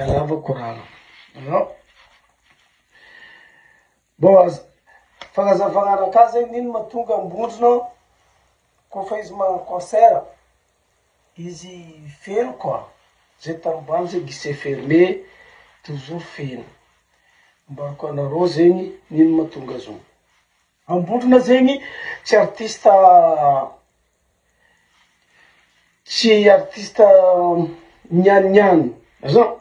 galava korana. Bom, fanazavana anaka zegny nino mahatonga ambondrona kofa izy mankonsera izy feno koa zay tambany zay guichet fermé toujours feno. Mbarako anareo zegny nino mahatonga azo. Ambondrona zegny tsy artiste nianianiany azao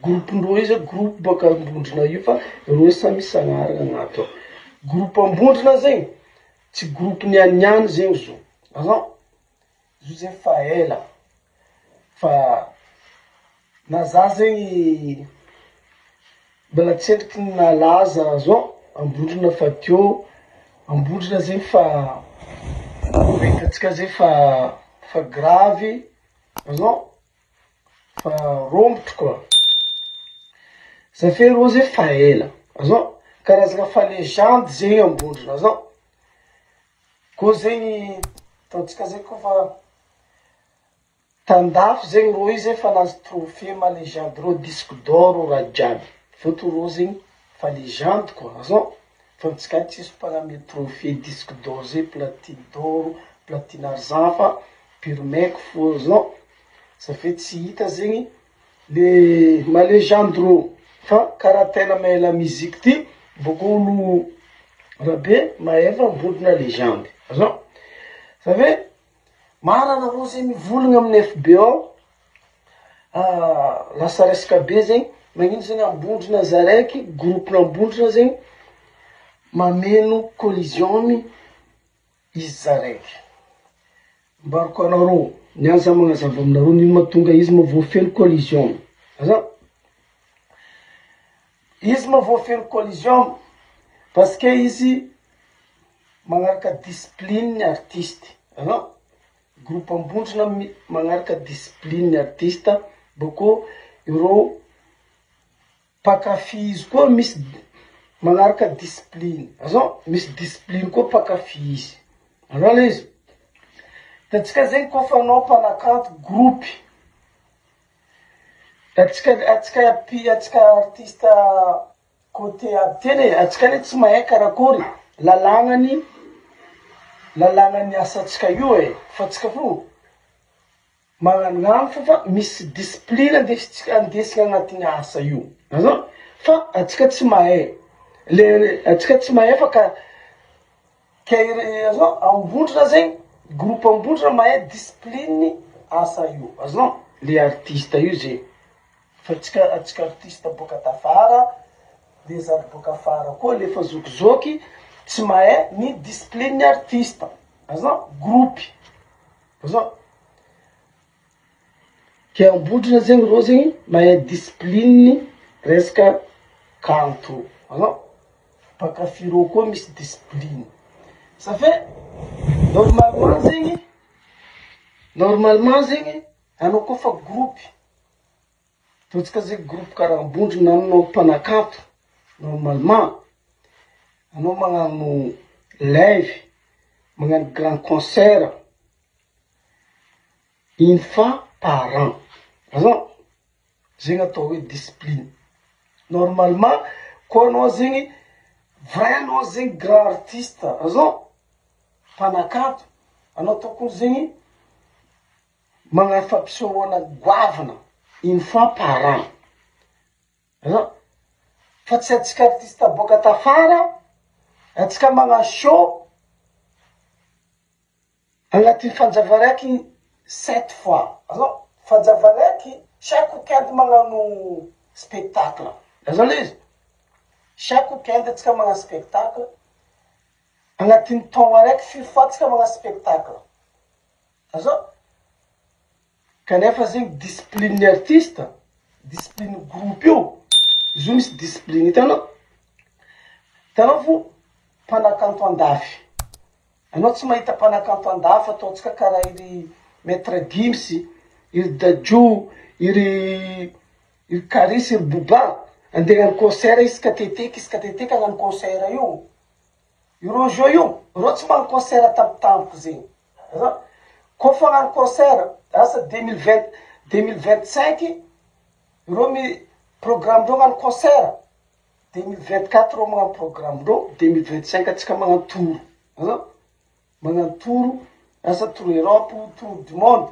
groupe-ndreo izy groupe baka ambondrona io fa reo samy sagnarana agnato ao. Groupe ambondrona zegny tsy groupe nianianiany zegny zo azao zo zegny fa ela fa na za zegny mbola tsendriky nalaza zao ambondrona fa teo ambondrona zegny fa hitantsika zegny fa gravy azao fa rombotro koa safe reo zegny fa ela azao karazana fa légende zegny ambondrona azao koa zegny ataotsika zegny kofa tandafy zegny reo izy fa nahazo trophée ma légende reo disque d'or raha jiaby fôtony reo zegny fa légende koa azao fa antsika tsisy mpagname trophée disque d'or zay platine d'or platine argent fa purmec fô azao safe tsy hita zegny le ma légende reo fa karaha tena mahay la musique ty boko olo rabe mahay fa ambondrona légende azao safe marana reo zegny mivolagna amin'ny FB ao lasa resaka be zegny magnino zegny ambondrona zaraiky groupe ambondrona zegny mameno collision izy zaraiky. Mbarako anareo niany za magnazava aminareo nino mahatonga izy mavoafeno collision azao izy mavoafeno collision parce que izy magnaraka discipline artiste azao groupe ambondrona magnaraka discipline artiste boko ireo pakafy izy koa misy magnaraka discipline azao misy discipline koa pakafy izy azao le izy tatsika zegny kofa anao mpanakanto groupe atsika artiste côté aby teny atsika le tsy mahay karakory lalagnany asantsika io fa tsika fo magnanognano fa misy discipline andesigna agnatin'ny asa io azao fa atsika tsy mahay atsika tsy mahay fa ka azao ambondrona zegny groupe ambondrona mahay discipline asa io azao le artiste io zegny fa atsika artiste boka tafara le zany boka afara koa lefa zokizoky tsy mahay ny discipline artiste azao groupe azao ke ambondrona zegny reo zegny mahay discipline resaka kanto azao pakafy reo koa misy discipline safe normalement zegny anao koa fa groupe totsika zegny groupe karaha ambondrona anao mpanakanto normalement anao magnano live magnano grand concert une fois par an azao zegny atao hoe discipline normalement koa anao zegny vrai anao zegny grand artiste azao mpanakanto anao tokony zegny magnano fampisehoana goavana une fois par an azao fa tsy atsika artiste boka tafara atsika magnano show agnatin'ny fanjava raiky 7 fois azao fanjava raiky chaque weekend magnano spectacle azao le izy chaque weekend atsika magnano spectacle agnatin'ny taogno raiky 5 fois atsika magnano spectacle azao kanefa zegny discipline artiste discipline groupe io izy io misy discipline hitanao fo mpanakanto andafy anao tsy mahita mpanakanto andafy ataotsika karaha iry maître Gims iry Dadju iry Karis iry Boba andeha hagnano concert isaka teteky hagnano concert io ireo jeu io reo tsy magnano concert tampotampoky zegny koa fa hagnano concert asa 2025 Ireo programme ndreo magnano concert 2024 ireo magnano programme ndreo 2025 atsika magnano tour magnano tour asa tour Europe tour du monde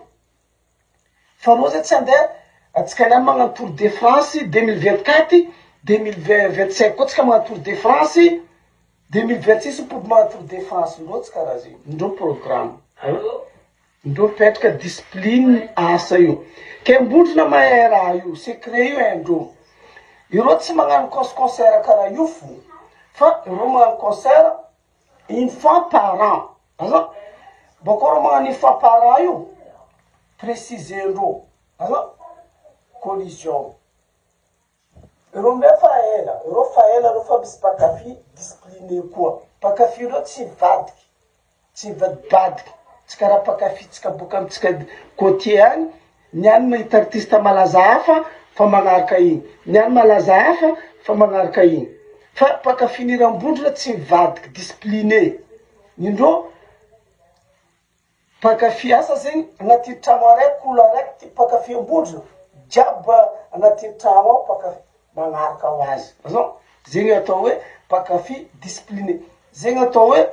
fa reo zay tsy andeha atsika niany magnano tour de France 2024 2025 koa tsika magnano tour de France 2026 pody magnano tour de France ndreo tsy karaha zay ndreo programme ndreo petraka discipline asa io ke mbondrona mahay raha io secret io haindreo ireo tsy magnano concert karaha io fo fa ireo magnano concert une fois par an aza boko ireo magnano une fois par an io précisendreo aza collision ireo mbe fa ela ireo fa misy mpakafy discipliné koa mpakafy ireo tsy vadibadiky tsy karaha mpakafy tsika boka amitsika côté agny niany mahita artiste malaza hafa fa magnaraka igny niany malaza hafa fa magnaraka igny fa mpakafinirambondrona tsy mivadiky discipliné indreo mpakafy asa zegny agnaty trano araiky olo araiky ty mpakafy ambondrona jiaby agnaty trano ao mpakafy magnaraka ho azy zegny atao hoe mpakafy discipliné zegny atao hoe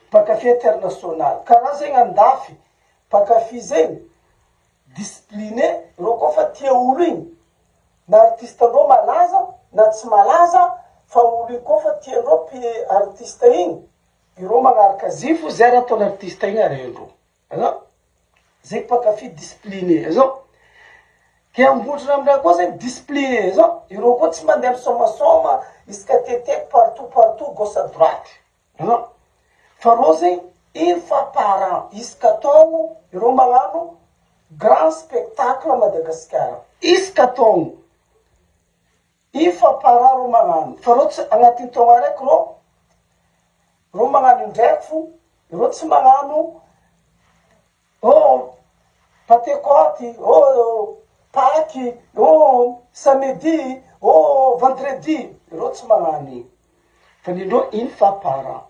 mpakafy international karaha zegny andafy mpakafy zegny discipliné ireo koa fa tia olo igny na artiste ndreo malaza na tsy malaza fa olo igny koa fa tia ndreo artiste igny ireo magnaraka zifo zay raha ataon'ny artiste igny arendreo zegny mpakafy discipliné zao ke ambondrona amindray koa zegny discipliné zao ireo koa tsy mandeha misomasoma isaka tete partout gauche à droite fa reo zegny une fois par an isaka taogno ireo magnano grand spectacle Madagascar isaka taogno une fois par an reo magnano fa reo tsy agnatin'ny taogno araiky reo magnano indraiky fo reo tsy magnano Pentecote Pâques samedi vendredi reo tsy magnano igny fa nindreo une fois par an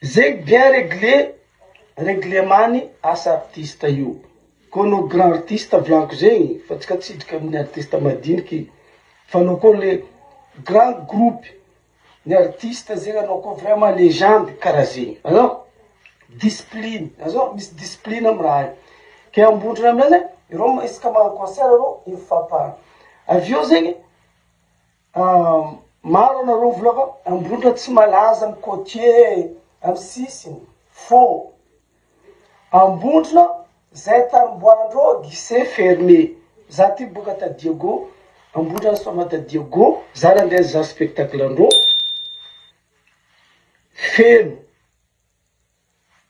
zegny bien réglemany asa artiste io koa no grand artiste volaniko zegny fa tsika tsidika amin'ny artiste madiniky fa anao koa le grand groupe ny artiste zegny anao koa vraiment légende karaha zegny discipline misy discipline amy raha io ke ambondrona amina zay ireo isaka magnano concert ireo une fois par an aveo zegny maro anareo volaka ambondrona tsy malaza amy côtier amy sisiny faux ambondrona zay tanomboandreo guichet fermé za ty boka ta Diego ambondrona soma ta Diego za nandeha za spectacle andreo feno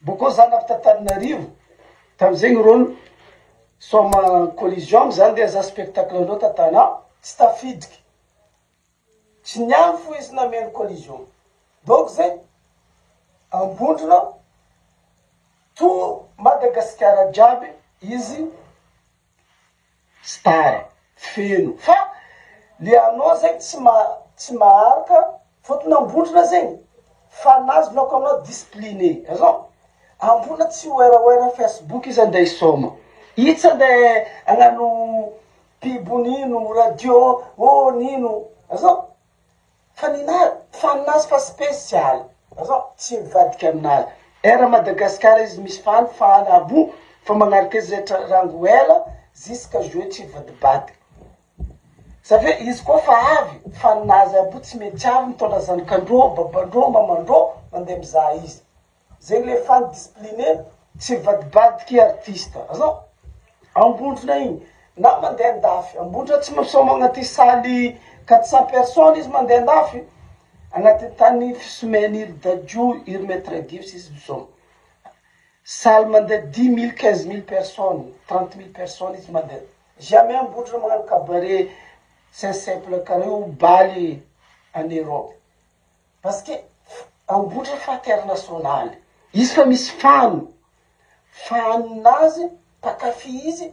boko za navy Tatananarivo tamizegny reo soma collision za ndeha za spectacle andreo tatana tsy tafidiky tsy niany fo izy nameno collision donc zay ambondrona tout Madagascar jiaby izy star feno fa le anao zegny tsy maharaka fotony ambondrona zegny fanazy nako anao discipliné ambondrona tsy oera Facebook izy andeha isoma itsy andeha agnano pibo nino radio nino fa ninazy fanazy fa spécial tsy mivadiky aminazy era Madagascar izy misy fany abo fa magnaraka izy zay rango ela jusqu'à jouer tsy vadibadiky satria izy koa fa avy faninazy abo tsy mety avy mitondra zanakandreo babandreo mamandreo mandeha mizaha izy zegny le fan discipliné tsy vadibadiky artiste ambondrona igny na mandeha andafy ambondrona tsy misoma agnaty saly 400 personnes izy mandeha andafy agnaty tany fisomeny iry dadio iry maître gifs izy misoma saly mandeha 10 000 15 000 personnes 30 000 personnes izy mandeha jamais ambondrona magnano cabaret c'est simple karaha io baly en Europe parce que ambondrona fa international izy fa misy faninazy mpakafy izy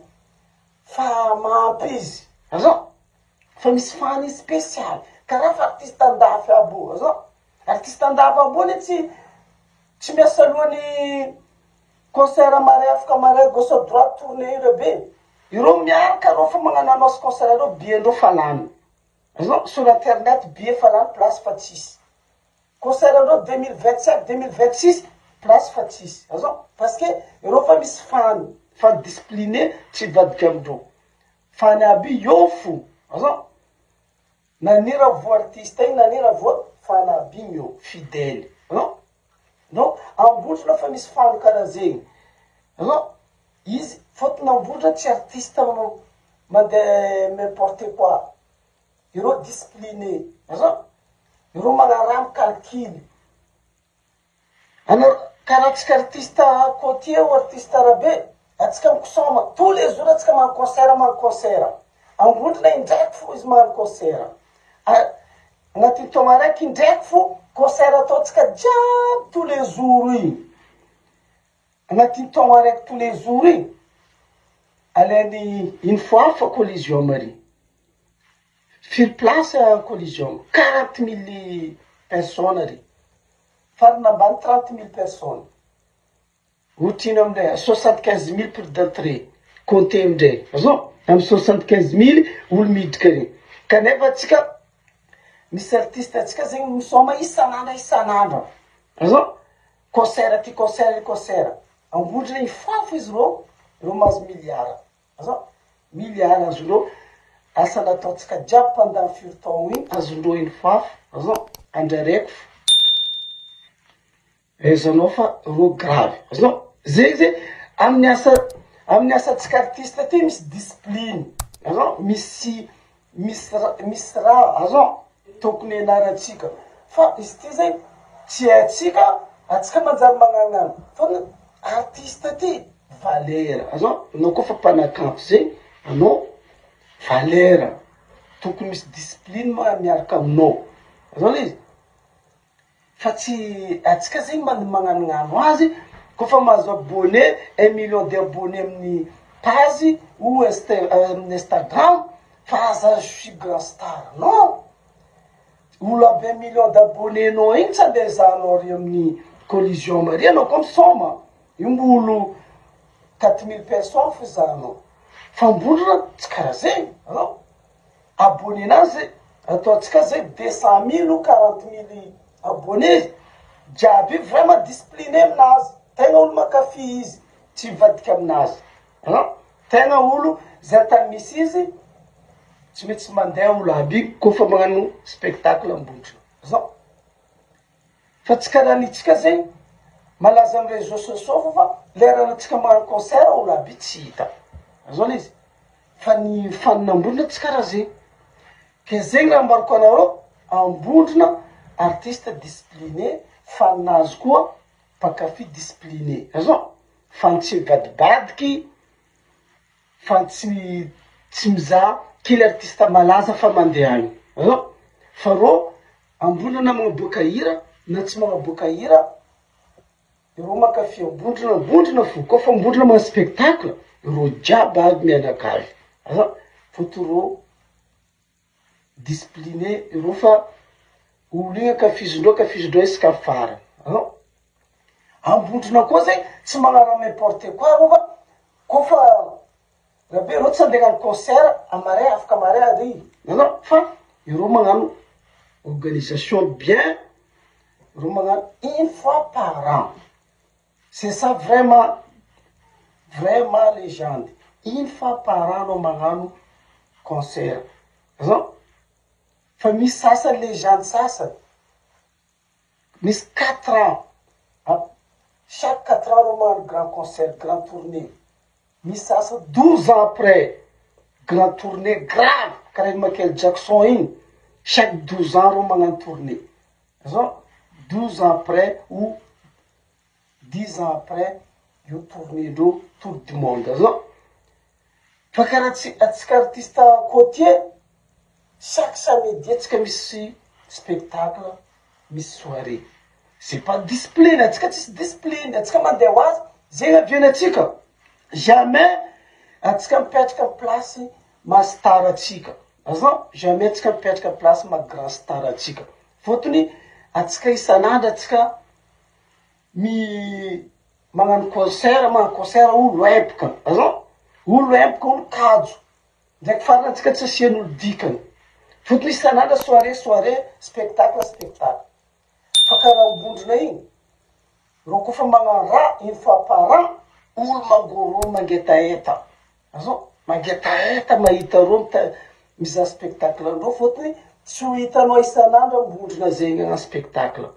fa mampy izy fa misy fany izy spécial karaha fa artiste andafy abo artiste andafy abo ny tsy miasa alohan'ny concert mare afaka mare gauche à droite tourné ire be ireo miaraka reo fa magnano anao concert reo biandreo fa lany azao sur internet bie fa lany place fa tsisy concert reo 2027 2026 place fa tsisy azao parce que ireo fa misy fan discipliné tsy vadika amindreo fany aby io fo azao nanira vo artiste igny nanira vo fan aby io fidèle azao donc ambondrona fa misy fan karaha zegny azao izy fotony ambondra tsy artiste mandeha n'importe quoi ireo discipliné azao ireo magnarano calcul ana karaha tsika artiste côtier ou artiste arabe atsika mikosoma tous les jours atsika man concert ambondrona indraiky fo izy man concert agnatin'ny taogna raiky indraiky fo concert ataotsika jiaby tous les jours igny agnatin'ny taogna raiky tous les jours igny alainy une fois fa collision mari firy place collision 40 000 personnes ry farany ambany 30 000 personnes routine amindray 75 000 prix d'entrée compté amindray azao amy 75 000 olo miditra regny kanefa atsika misy artiste atsika zegny misoma isanandra azao concert ty concert ambondrina ifafo izy reo mahazo milliard azao milliard azondreo asa nataotsika jiaby pendant firy taogno igny azondreo iny fafo azao andraraiky ezanao fa reo grave azao zegny amin'ny asa tsika artiste ty misy discipline azao misy raha azao tokony ianarantsika fa izy ty zegny tsy haitsika atsika manjary magnanano fa artiste ty valera azao anao koa fa mpanakanto zegny anao valera tokony misy discipline miaraka aminao azao izy fa tsy atsika zegny magnanognano azy kofa mahazo abonné 1 million d'abonnés amin'ny page ou Instagram fa aza je suis grand star non olo aby 1 million d'abonnés nao igny tsy andeha zahanao ry amin'ny collision mari anao koa misoma imbolo 4 000 personnes fo zahanao fa ambondrona tsy karaha zegny anao abonné nazy ataotsika zegny 200 000 ou 40 000 abonnés jiaby vraiment discipliné aminazy tegna olo makafy izy tsy mivadika aminazy tegna olo zay tany misy izy tsy maintsy mandeha olo aby kofa magnano spectacle ambondrona zao fa tsy karaha nitsika zegny malaza amy réseaux sociaux fa leranatsika magnano concert olo aby tsy hita azao izy fa ny fanina ambondrona tsy karaha zegny ke zegny raha ambarako anareo ambondrona artiste discipliné faninazy koa mpakafy discipliné azao fan tsy vadibadiky fan tsy mizaha kily artiste malaza fa mandeha agny azao fa reo ambondrona na magnaboaka hira na tsy magnaboaka hira ireo makafy ambondrona fo kofa ambondrona magna spectacle ireo jiaby aby mianakavy azao foto reo discipliné ireo fa olo igny akafizindreo isaka fara azao ambondrona koa zegny tsy magnara n'importe quoi reo fa kofa raha be reo tsy andeha hagnano concert amare afaka amare ary azao fa ireo magnano organisation bien ireo magnano une fois par an c'est ça vraiment légende une fois par an anao magnano concert azao fa misy sasany légende sasany misy 4 ans chaque 4 ans reo magnano grand concert grand tournée misy sasany 12 ans après grand tournée grave karaha Michael Jackson igny chaque 12 ans reo magnano tournée azao 12 ans après ou 10 ans après io tournée ndreo tour du monde azao fa karaha atsika artiste côtier chaque samedi atsika misy spectacle misy soirée c'est pas discipline atsika tsisy discipline atsika mandeha ho azy zegny avianatsika jamais atsika mipetraka amy place mastar atsika azao jamais atsika mipetraka amy place ma grand star atsika fotony atsika isanandro atsika magnano concert olo epaka azao olo empaka, olo kajo. Ndraiky farantsika tsy asian'olo dikany. Fotony isan'andro soirée, spectacle. Fa karaha ambondrona igny, ro kofa magnano raha, une fois par an, olo mangoro mangetaeta. Azo, mangetaeta mahita rô mizaha spectacle andreo fotony tsy ho hitanao isan'andro ambondrona zegny agna spectacle.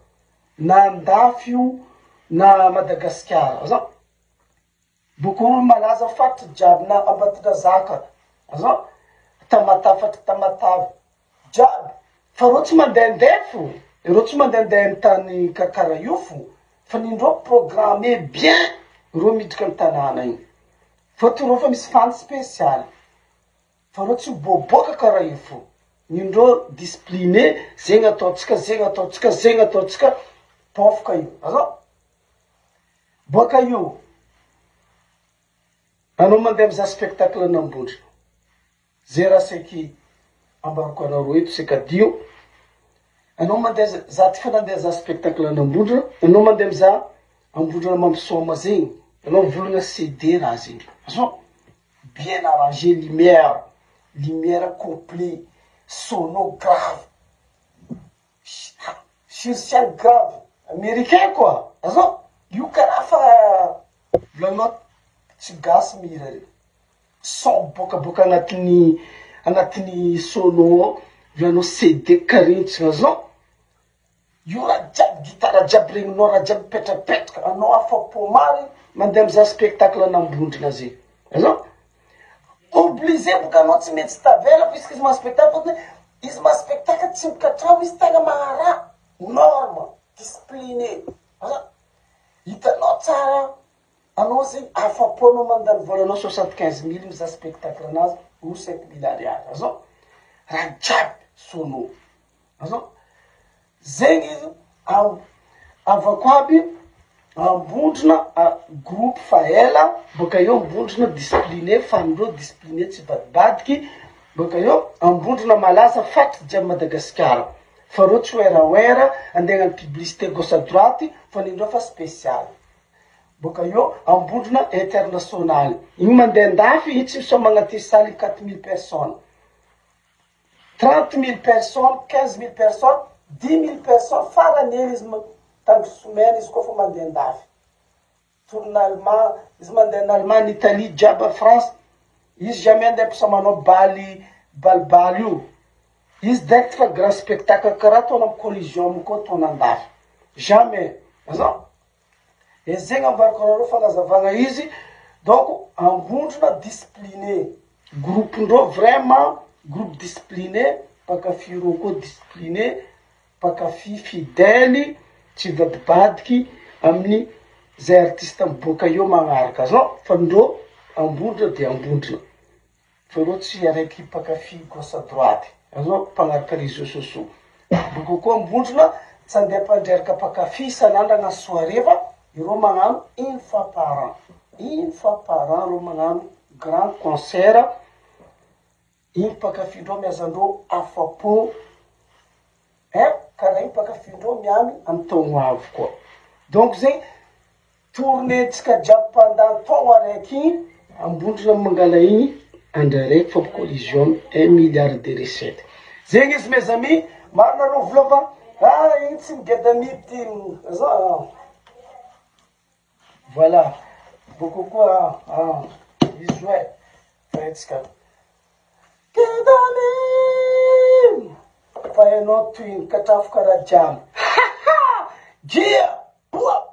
Na andafy io, na Madagasikara. Azo, boko olo malaza fatry jiaby na Ambatondrazaka. Azo, Tamatavy. Jiaby. Fa rô tsy mandehandeha fo. Rô tsy mandehandeha amin'ny tany kakara io fo. Fa nindrô programme bien rô miditra amin'ny tanàna igny. Fotony rô fa misy fanty spesialy. Fa rô tsy boboaka karaha io fo. Nindrô discipliné, zegny ataotsika, pofoka io. Azo? Boaka io, anao mandeha mizaha spectacle an'Ambondra. Zay raha saiky ambarako anareo eto sekadio. Anao mandeha za ty fanandeha za spectacle an'Ambondra, anao mandeha mizaha Ambondra mampisoma zegny. Anao volagna CD raha zegny. Azo? Bien arrangé, lumière complet, sono grave, chirurgien grave, américain quoi. Azo? Io karaha fa volanao tsy gasy mihira re. Son boka anatin'ny sono volanao CD karintsina zao. Io raha jiaby gitara jiaby regninao, raha jiaby petrapetraka. Anao afa-po mary mandeha mizaha spectacle an'Ambondrona zegny. Azo? Obligé boka anao tsy mety tavela puisque izy ma spectacle, izy ma spectacle tsy mikatrao, izy tagna magnaraha. Norme, discipliné. Azo? Hitanao tsara, anao zegny afa-po anao mandany volanao 75 000 mizaha spectacle anazy, ou 5 000 ariary. Azo? Raha jiaby sono. Azo? Zegny izy avako aby Ambondrona groupe fa ela, boka eo Ambondrona discipliné, fanindreo discipliné tsy badibadiky. Boka eo Ambondrona malaza fatry jiaby Madagasikara. Fa reo tsy oera andeha agnano publicité gauche à droite, fa nindreo fa spécial. Boka eo Ambondrona international. Igny mandeha andafy, igny tsy misao magnaty saly 4 000 personnes. 30 000 personnes, 15 000 personnes, 10 000 personnes, farany ely izy tandro somena izy koa fa mandeha andafy. Tolona Allemand, izy mandeha Allemagne, Italie, jiaby France, izy jamais andeha mpisamanao baly io. Izy direct fa grand spectacle karaha ataona amin'ny collision koa ataona andafy. Jamais. Azo? E zegny ambarako anareo fagnazavana izy. Donc, Ambondrona discipliné. Groupe-ndreo vraiment, groupe discipliné, mpakafy reo koa discipliné, mpakafy fidèle, tsy vadibadiky amin'ny zay artiste miboaka eo magnaraka. Azo? Fa ndreo Ambondra dia Ambondrona. Fa reo tsy araiky mpakafy gauche à droite. Azo? Mpagnaraka réseaux sociaux. Boko koa Ambondrona tsy andeha mpandreraka mpakafy isan'andro agna soirée fa ireo magnano une fois par an. Une fois par an reo magnano grand concert. Igny mpakafindreo miazandreo afa-po. Karaha igny mpakafindreo miamy amin'ny taogno avy koa. Donc zegny tournétsika jiaby pendant taogno araiky igny, Ambondrona mangala igny andro araiky fa collision 1 milliard de recettes. Zegny izy mes amis, marina reo volova, igny tsy migeda mity zao. Voilà. Beaucoup quoi, izy jouet. Fetsika. Kedani! Fa hainao toy katrafo karaha jamy. Gia! Poa!